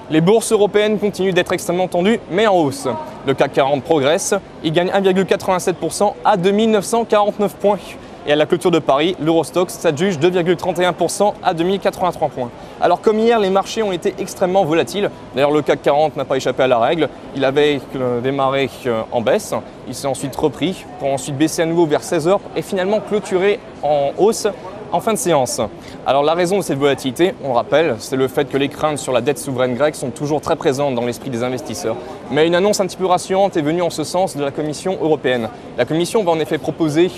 Les bourses européennes continuent d'être extrêmement tendues, mais en hausse. Le CAC 40 progresse, il gagne 1,87% à 2949 points. Et à la clôture de Paris, l'Euro Stoxx s'adjuge 2,31% à 2083 points. Alors comme hier, les marchés ont été extrêmement volatiles. D'ailleurs, le CAC 40 n'a pas échappé à la règle. Il avait démarré en baisse, il s'est ensuite repris pour ensuite baisser à nouveau vers 16 h et finalement clôturer en hausse en fin de séance. Alors la raison de cette volatilité, on le rappelle, c'est le fait que les craintes sur la dette souveraine grecque sont toujours très présentes dans l'esprit des investisseurs. Mais une annonce un petit peu rassurante est venue en ce sens de la Commission européenne. La Commission va en effet proposer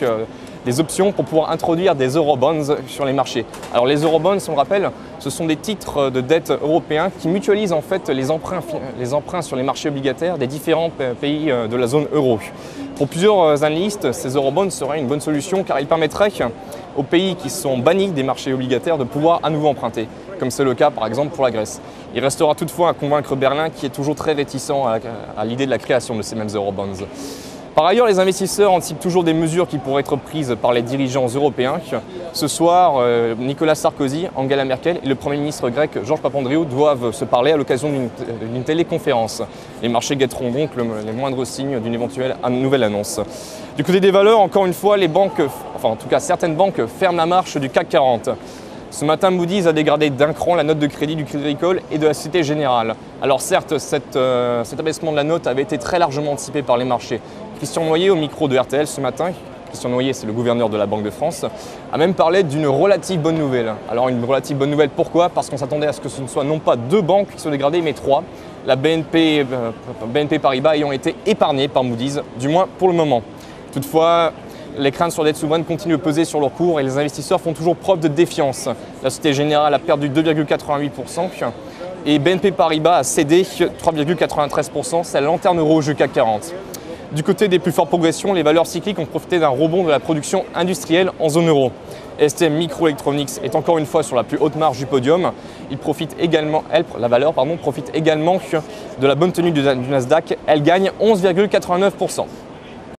des options pour pouvoir introduire des eurobonds sur les marchés. Alors les eurobonds, on le rappelle, ce sont des titres de dette européens qui mutualisent en fait les emprunts sur les marchés obligataires des différents pays de la zone euro. Pour plusieurs analystes, ces eurobonds seraient une bonne solution car ils permettraient aux pays qui sont bannis des marchés obligataires de pouvoir à nouveau emprunter, comme c'est le cas par exemple pour la Grèce. Il restera toutefois à convaincre Berlin qui est toujours très réticent à l'idée de la création de ces mêmes eurobonds. Par ailleurs, les investisseurs anticipent toujours des mesures qui pourraient être prises par les dirigeants européens. Ce soir, Nicolas Sarkozy, Angela Merkel et le Premier ministre grec Georges Papandréou doivent se parler à l'occasion d'une téléconférence. Les marchés guetteront donc les moindres signes d'une éventuelle nouvelle annonce. Du côté des valeurs, encore une fois, les banques, enfin en tout cas certaines banques ferment la marche du CAC 40. Ce matin, Moody's a dégradé d'un cran la note de crédit du Crédit Agricole et de la Société Générale. Alors certes, cet abaissement de la note avait été très largement anticipé par les marchés. Christian Noyer, au micro de RTL ce matin, Christian Noyer, c'est le gouverneur de la Banque de France, a même parlé d'une relative bonne nouvelle. Alors une relative bonne nouvelle, pourquoi? Parce qu'on s'attendait à ce que ce ne soit non pas 2 banques qui soient dégradées, mais 3. La BNP Paribas ayant été épargnée par Moody's, du moins pour le moment. Toutefois, les craintes sur la dette souveraine continuent de peser sur leur cours et les investisseurs font toujours preuve de défiance. La Société Générale a perdu 2,88% et BNP Paribas a cédé 3,93%, c'est la lanterne rouge du CAC 40. Du côté des plus fortes progressions, les valeurs cycliques ont profité d'un rebond de la production industrielle en zone euro. STM Microelectronics est encore une fois sur la plus haute marge du podium. La valeur profite également de la bonne tenue du Nasdaq. Elle gagne 11,89%.